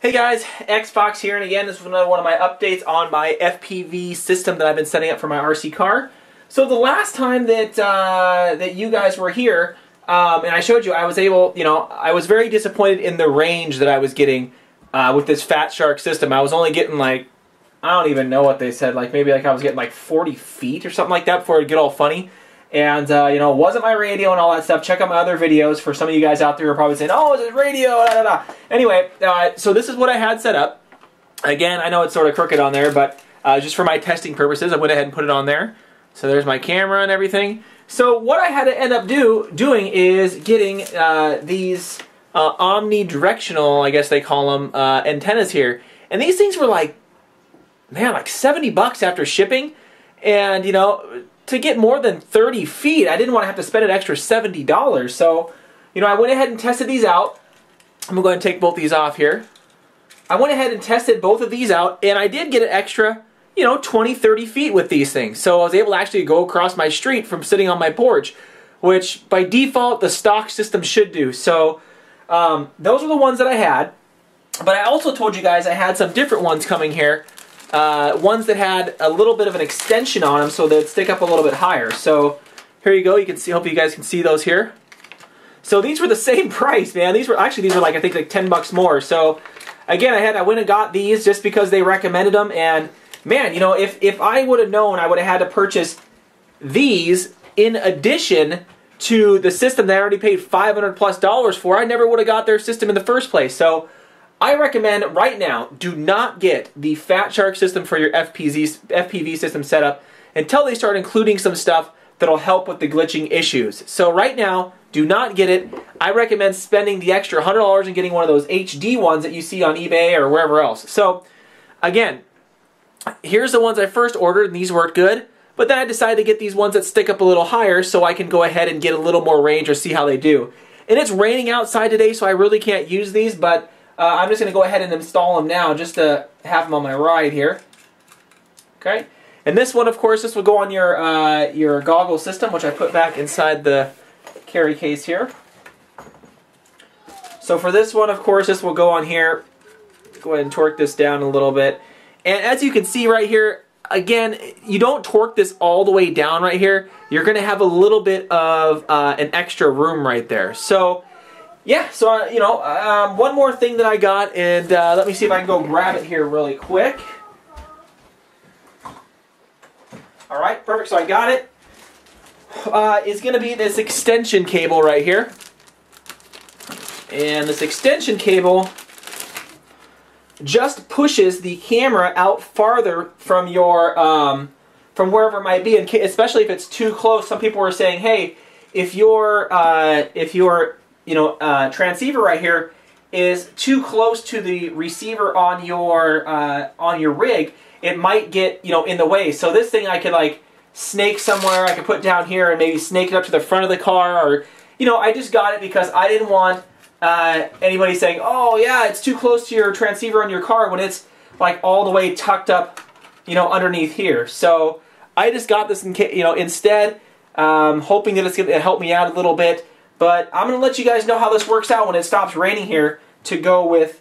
Hey guys, Xbox here, and again, this is another one of my updates on my FPV system that I've been setting up for my RC car. So the last time that that you guys were here, and I showed you, I was able, I was very disappointed in the range that I was getting with this Fat Shark system. I was only getting like, I don't even know what they said, like maybe like I was getting like 40 feet or something like that before it'd get all funny. And, it wasn't my radio and all that stuff. Check out my other videos for some of you guys out there who are probably saying, oh, it's radio, da, da, da. Anyway, so this is what I had set up. Again, I know it's sort of crooked on there, but just for my testing purposes, I went ahead and put it on there. So there's my camera and everything. So what I had to end up doing is getting these omnidirectional, I guess they call them, antennas here. And these things were like, man, like 70 bucks after shipping. And, to get more than 30 feet, I didn't want to have to spend an extra $70. So, I went ahead and tested these out. I'm going to go ahead and take both these off here. I went ahead and tested both of these out, and I did get an extra, 20, 30 feet with these things. So I was able to actually go across my street from sitting on my porch, which by default the stock system should do. So those are the ones that I had. But I also told you guys I had some different ones coming here. Ones that had a little bit of an extension on them so they'd stick up a little bit higher. So here you go. You can see. Hopefully you guys can see those here. So these were the same price, man. These were like I think like 10 bucks more. So again, I went and got these just because they recommended them. And man, if I would have known, I would have had to purchase these in addition to the system that I already paid $500+ for. I never would have got their system in the first place. So I recommend right now, do not get the Fat Shark system for your FPV system setup until they start including some stuff that'll help with the glitching issues. So right now, do not get it. I recommend spending the extra $100 and getting one of those HD ones that you see on eBay or wherever else. So again, here's the ones I first ordered, and these worked good. But then I decided to get these ones that stick up a little higher so I can go ahead and get a little more range or see how they do. And it's raining outside today, so I really can't use these, but I'm just going to go ahead and install them now just to have them on my ride here. Okay, and this one, of course, this will go on your goggle system, which I put back inside the carry case here. So for this one, of course, this will go on here. Go ahead and torque this down a little bit. And as you can see right here, again, you don't torque this all the way down right here. You're going to have a little bit of an extra room right there. So yeah, so, one more thing that I got, and let me see if I can go grab it here really quick. Alright, perfect, so I got it. It's going to be this extension cable right here. And this extension cable just pushes the camera out farther from your, from wherever it might be, and especially if it's too close. Some people were saying, hey, if your transceiver right here is too close to the receiver on your rig, it might get in the way. So this thing I could like snake somewhere. I could put down here and maybe snake it up to the front of the car, or I just got it because I didn't want anybody saying, oh yeah, it's too close to your transceiver on your car when it's like all the way tucked up underneath here. So I just got this instead, hoping that it's going to help me out a little bit. But I'm going to let you guys know how this works out when it stops raining here to go with,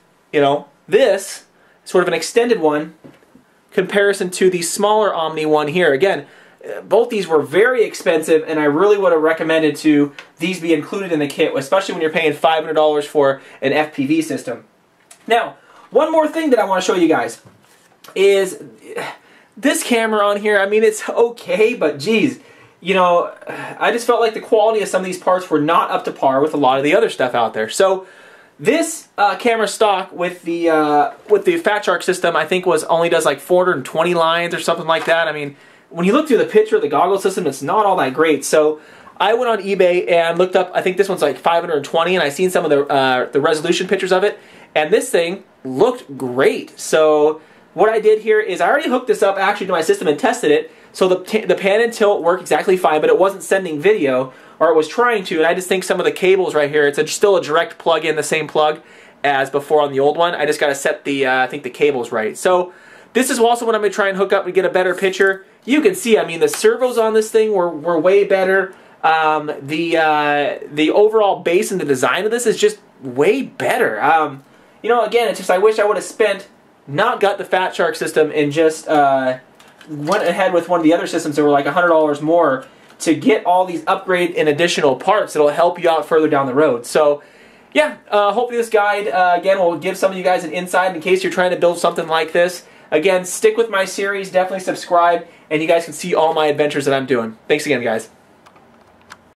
this sort of an extended one comparison to the smaller Omni one here. Again, both these were very expensive, and I really would have recommended these be included in the kit, especially when you're paying $500 for an FPV system. Now, one more thing that I want to show you guys is this camera on here. I mean, it's okay, but geez, I just felt like the quality of some of these parts were not up to par with a lot of the other stuff out there. So this camera stock with the Fat Shark system, I think only does like 420 lines or something like that. I mean, when you look through the picture of the goggle system, it's not all that great. So I went on eBay and looked up, I think this one's like 520, and I seen some of the resolution pictures of it, and this thing looked great. So what I did here is I already hooked this up actually to my system and tested it. So the pan and tilt worked exactly fine, but it wasn't sending video, or it was trying to, and I just think some of the cables right here, it's still a direct plug-in, the same plug as before on the old one. I just got to set the, I think the cables right. So this is also what I'm going to try and hook up and get a better picture. You can see, I mean, the servos on this thing were way better. The overall base and the design of this is just way better. you know, again, it's just I wish I would have not got the Fat Shark system and just went ahead with one of the other systems that were like $100 more to get all these upgrade and additional parts that'll help you out further down the road. So yeah, hopefully this guide, again, will give some of you guys an insight in case you're trying to build something like this. Again, stick with my series, definitely subscribe, and you guys can see all my adventures that I'm doing. Thanks again, guys.